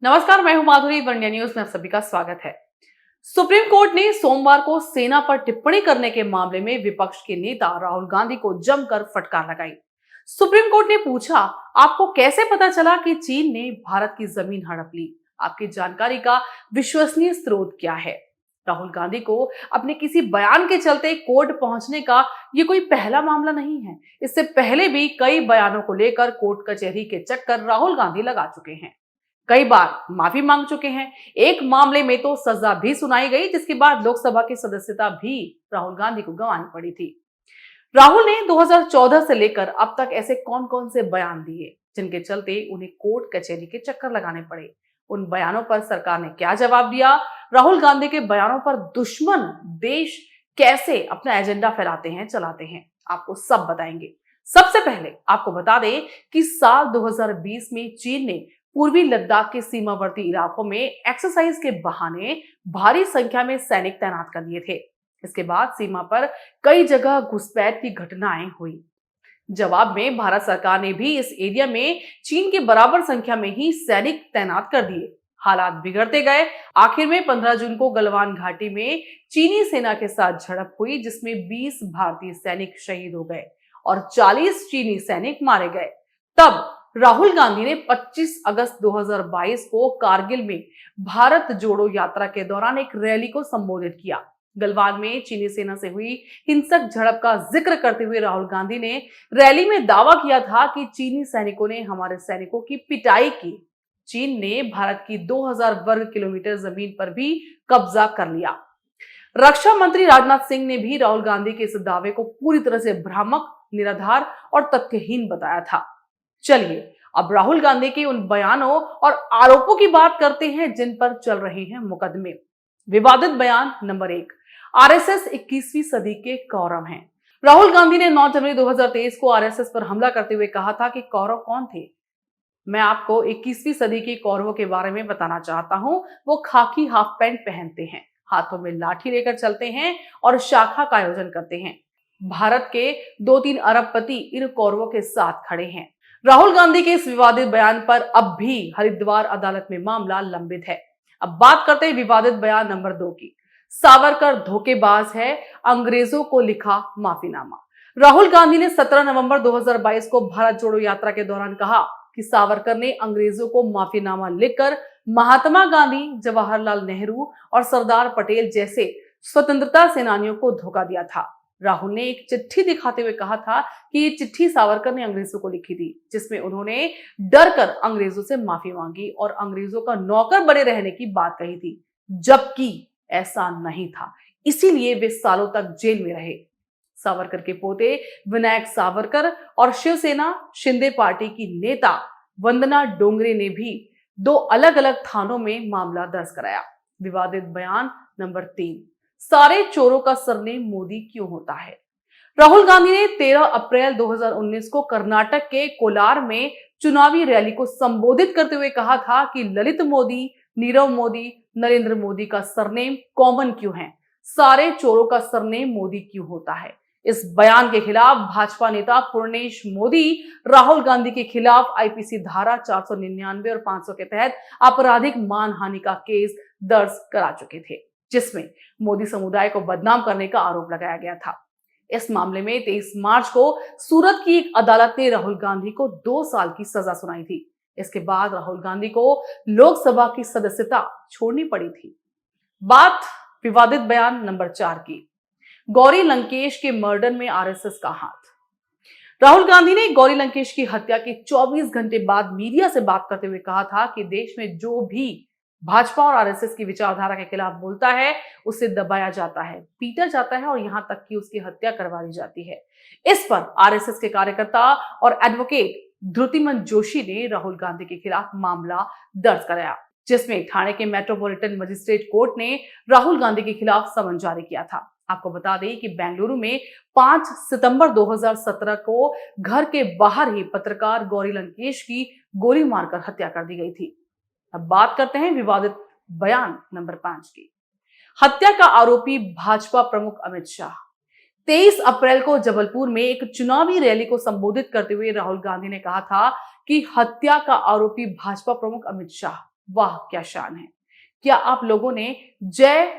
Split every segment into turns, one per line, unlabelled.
नमस्कार, मैं हूं माधुरी। इंडिया न्यूज में आप सभी का स्वागत है। सुप्रीम कोर्ट ने सोमवार को सेना पर टिप्पणी करने के मामले में विपक्ष के नेता राहुल गांधी को जमकर फटकार लगाई। सुप्रीम कोर्ट ने पूछा, आपको कैसे पता चला कि चीन ने भारत की जमीन हड़प ली? आपकी जानकारी का विश्वसनीय स्रोत क्या है? राहुल गांधी को अपने किसी बयान के चलते कोर्ट पहुंचने का ये कोई पहला मामला नहीं है। इससे पहले भी कई बयानों को लेकर कोर्ट कचहरी के चक्कर राहुल गांधी लगा चुके हैं। कई बार माफी मांग चुके हैं। एक मामले में तो सजा भी सुनाई गई, जिसके बाद लोकसभा की सदस्यता भी राहुल गांधी को गंवानी पड़ी थी। राहुल ने 2014 से लेकर अब तक ऐसे कौन कौन से बयान दिए जिनके चलते उन्हें कोर्ट कचहरी के चक्कर लगाने पड़े? उन बयानों पर सरकार ने क्या जवाब दिया? राहुल गांधी के बयानों पर दुश्मन देश कैसे अपना एजेंडा फैलाते हैं, चलाते हैं, आपको सब बताएंगे। सबसे पहले आपको बता दें कि साल 2020 में चीन ने पूर्वी लद्दाख के सीमावर्ती इलाकों में एक्सरसाइज के बहाने भारी संख्या में सैनिक तैनात कर दिए थे। इसके बाद सीमा पर कई जगह घुसपैठ की घटनाएं हुई। जवाब में भारत सरकार ने भी इस एरिया में चीन के बराबर संख्या में ही सैनिक तैनात कर दिए। हालात बिगड़ते गए। आखिर में 15 जून को गलवान घाटी में चीनी सेना के साथ झड़प हुई, जिसमें 20 भारतीय सैनिक शहीद हो गए और 40 चीनी सैनिक मारे गए। तब राहुल गांधी ने 25 अगस्त 2022 को कारगिल में भारत जोड़ो यात्रा के दौरान एक रैली को संबोधित किया। गलवान में चीनी सेना से हुई हिंसक झड़प का जिक्र करते हुए राहुल गांधी ने रैली में दावा किया था कि चीनी सैनिकों ने हमारे सैनिकों की पिटाई की। चीन ने भारत की 2000 वर्ग किलोमीटर जमीन पर भी कब्जा कर लिया। रक्षा मंत्री राजनाथ सिंह ने भी राहुल गांधी के इस दावे को पूरी तरह से भ्रामक, निराधार और तथ्यहीन बताया था। चलिए अब राहुल गांधी के उन बयानों और आरोपों की बात करते हैं जिन पर चल रहे हैं मुकदमे। विवादित बयान नंबर 1, आरएसएस 21वीं सदी के कौरव हैं। राहुल गांधी ने 9 जनवरी 2023 को आरएसएस पर हमला करते हुए कहा था कि कौरव कौन थे। मैं आपको 21वीं सदी के कौरवों के बारे में बताना चाहता हूं। वो खाकी हाफ पैंट पहनते हैं, हाथों में लाठी लेकर चलते हैं और शाखा का आयोजन करते हैं। भारत के 2-3 अरबपति इन कौरवों के साथ खड़े हैं। राहुल गांधी के इस विवादित बयान पर अब भी हरिद्वार अदालत में मामला लंबित है। अब बात करते हैं विवादित बयान नंबर 2 की। सावरकर धोखेबाज है, अंग्रेजों को लिखा माफीनामा। राहुल गांधी ने 17 नवंबर 2022 को भारत जोड़ो यात्रा के दौरान कहा कि सावरकर ने अंग्रेजों को माफीनामा लिखकर महात्मा गांधी, जवाहरलाल नेहरू और सरदार पटेल जैसे स्वतंत्रता सेनानियों को धोखा दिया था। राहुल ने एक चिट्ठी दिखाते हुए कहा था कि ये चिट्ठी सावरकर ने अंग्रेजों को लिखी थी, जिसमें उन्होंने डर कर अंग्रेजों से माफी मांगी और अंग्रेजों का नौकर बने रहने की बात कही थी, जबकि ऐसा नहीं था। इसीलिए वे सालों तक जेल में रहे। सावरकर के पोते विनायक सावरकर और शिवसेना शिंदे पार्टी की नेता वंदना डोंगरे ने भी 2 अलग अलग थानों में मामला दर्ज कराया। विवादित बयान नंबर 3, सारे चोरों का सरनेम मोदी क्यों होता है? राहुल गांधी ने 13 अप्रैल 2019 को कर्नाटक के कोलार में चुनावी रैली को संबोधित करते हुए कहा था कि ललित मोदी, नीरव मोदी, नरेंद्र मोदी का सरनेम कॉमन क्यों है? सारे चोरों का सरनेम मोदी क्यों होता है? इस बयान के खिलाफ भाजपा नेता पूर्णेश मोदी राहुल गांधी के खिलाफ आईपीसी धारा 499 और 500 के तहत आपराधिक मानहानि का केस दर्ज करा चुके थे, जिसमें मोदी समुदाय को बदनाम करने का आरोप लगाया गया था। इस मामले में 23 मार्च को सूरत की एक अदालत ने राहुल गांधी को 2 साल की सजा सुनाई थी। इसके बाद राहुल गांधी को लोकसभा की सदस्यता छोड़नी पड़ी थी। बात विवादित बयान नंबर 4 की। गौरी लंकेश के मर्डर में आरएसएस का हाथ। राहुल गांधी ने गौरी लंकेश की हत्या के 24 घंटे बाद मीडिया से बात करते हुए कहा था कि देश में जो भी भाजपा और आरएसएस की विचारधारा के खिलाफ बोलता है, उसे दबाया जाता है, पीटा जाता है और यहां तक कि उसकी हत्या करवा दी जाती है। इस पर आरएसएस के कार्यकर्ता और एडवोकेट ध्रुतिमन जोशी ने राहुल गांधी के खिलाफ मामला दर्ज कराया, जिसमें ठाणे के मेट्रोपॉलिटन मजिस्ट्रेट कोर्ट ने राहुल गांधी के खिलाफ समन जारी किया था। आपको बता दें कि बेंगलुरु में 5 सितंबर 2017 को घर के बाहर ही पत्रकार गौरी लंकेश की गोली मारकर हत्या कर दी गई थी। अब बात करते हैं विवादित बयान नंबर 5 की। हत्या का आरोपी भाजपा प्रमुख अमित शाह। 23 अप्रैल को जबलपुर में एक चुनावी रैली को संबोधित करते हुए राहुल गांधी ने कहा था कि हत्या का आरोपी भाजपा प्रमुख अमित शाह वाह क्या शान है। क्या आप लोगों ने जय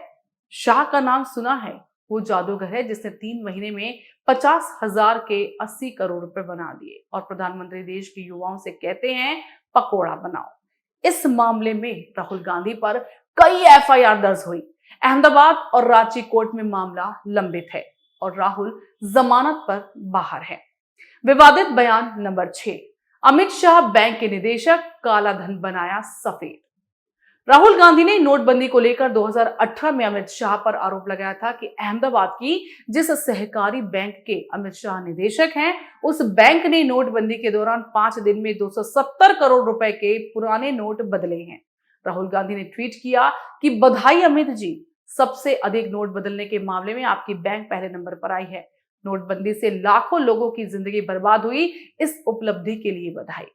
शाह का नाम सुना है? वो जादूगर है जिसने 3 महीने में 50,000 के 80 करोड़ रुपए बना दिए और प्रधानमंत्री देश के युवाओं से कहते हैं पकोड़ा बनाओ। इस मामले में राहुल गांधी पर कई एफआईआर दर्ज हुई। अहमदाबाद और रांची कोर्ट में मामला लंबित है और राहुल जमानत पर बाहर है। विवादित बयान नंबर 6, अमित शाह बैंक के निदेशक, काला धन बनाया सफेद। राहुल गांधी ने नोटबंदी को लेकर 2018 में अमित शाह पर आरोप लगाया था कि अहमदाबाद की जिस सहकारी बैंक के अमित शाह निदेशक हैं, उस बैंक ने नोटबंदी के दौरान 5 दिन में 270 करोड़ रुपए के पुराने नोट बदले हैं। राहुल गांधी ने ट्वीट किया कि बधाई अमित जी, सबसे अधिक नोट बदलने के मामले में आपकी बैंक पहले नंबर पर आई है। नोटबंदी से लाखों लोगों की जिंदगी बर्बाद हुई, इस उपलब्धि के लिए बधाई।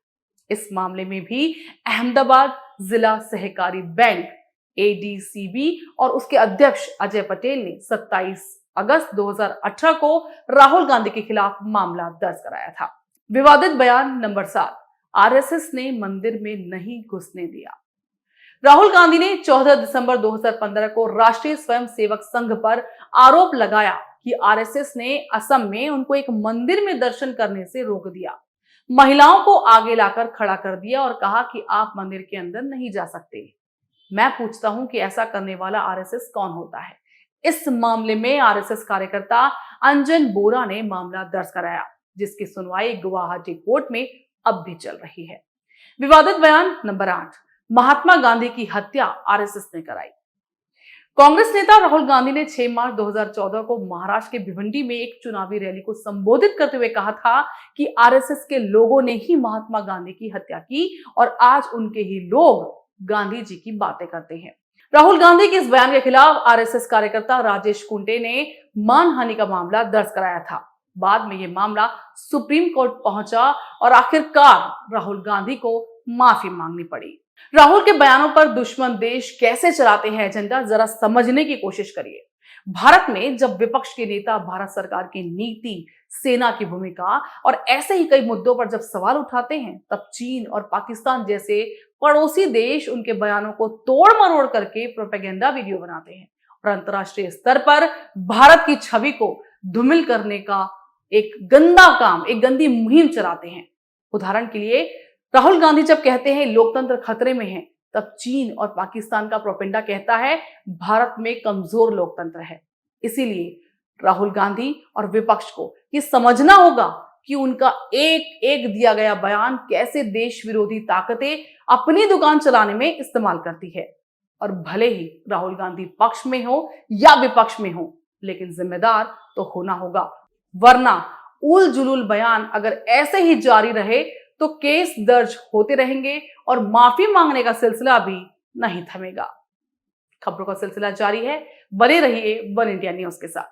इस मामले में भी अहमदाबाद जिला सहकारी बैंक एडीसीबी और उसके अध्यक्ष अजय पटेल ने 27 अगस्त 2018 को राहुल गांधी के खिलाफ मामला दर्ज कराया था। विवादित बयान नंबर 7, आरएसएस ने मंदिर में नहीं घुसने दिया। राहुल गांधी ने 14 दिसंबर 2015 को राष्ट्रीय स्वयंसेवक संघ पर आरोप लगाया कि आरएसएस ने असम में उनको एक मंदिर में दर्शन करने से रोक दिया, महिलाओं को आगे लाकर खड़ा कर दिया और कहा कि आप मंदिर के अंदर नहीं जा सकते। मैं पूछता हूं कि ऐसा करने वाला आरएसएस कौन होता है? इस मामले में आरएसएस कार्यकर्ता अंजन बोरा ने मामला दर्ज कराया, जिसकी सुनवाई गुवाहाटी कोर्ट में अब भी चल रही है। विवादित बयान नंबर 8, महात्मा गांधी की हत्या आरएसएस ने कराई। कांग्रेस नेता राहुल गांधी ने 6 मार्च 2014 को महाराष्ट्र के भिवंडी में एक चुनावी रैली को संबोधित करते हुए कहा था कि आरएसएस के लोगों ने ही महात्मा गांधी की हत्या की और आज उनके ही लोग गांधी जी की बातें करते हैं। राहुल गांधी के इस बयान के खिलाफ आरएसएस कार्यकर्ता राजेश कुंटे ने मानहानि का मामला दर्ज कराया था। बाद में यह मामला सुप्रीम कोर्ट पहुंचा और आखिरकार राहुल गांधी को माफी मांगनी पड़ी। राहुल के बयानों पर दुश्मन देश कैसे चलाते हैं एजेंडा, जरा समझने की कोशिश करिए। भारत में जब विपक्ष के नेता भारत सरकार की नीति, सेना की भूमिका और ऐसे ही कई मुद्दों पर जब सवाल उठाते हैं, तब चीन और पाकिस्तान जैसे पड़ोसी देश उनके बयानों को तोड़ मरोड़ करके प्रोपेगेंडा वीडियो बनाते हैं और अंतर्राष्ट्रीय स्तर पर भारत की छवि को धूमिल करने का एक गंदा काम, एक गंदी मुहिम चलाते हैं। उदाहरण के लिए, राहुल गांधी जब कहते हैं लोकतंत्र खतरे में है, तब चीन और पाकिस्तान का प्रोपेगेंडा कहता है भारत में कमजोर लोकतंत्र है। इसीलिए राहुल गांधी और विपक्ष को ये समझना होगा कि उनका एक एक दिया गया बयान कैसे देश विरोधी ताकतें अपनी दुकान चलाने में इस्तेमाल करती है। और भले ही राहुल गांधी पक्ष में हो या विपक्ष में हो, लेकिन जिम्मेदार तो होना होगा, वरना उल जुलूल बयान अगर ऐसे ही जारी रहे तो केस दर्ज होते रहेंगे और माफी मांगने का सिलसिला भी नहीं थमेगा। खबरों का सिलसिला जारी है, बने रहिए वन इंडिया न्यूज के साथ।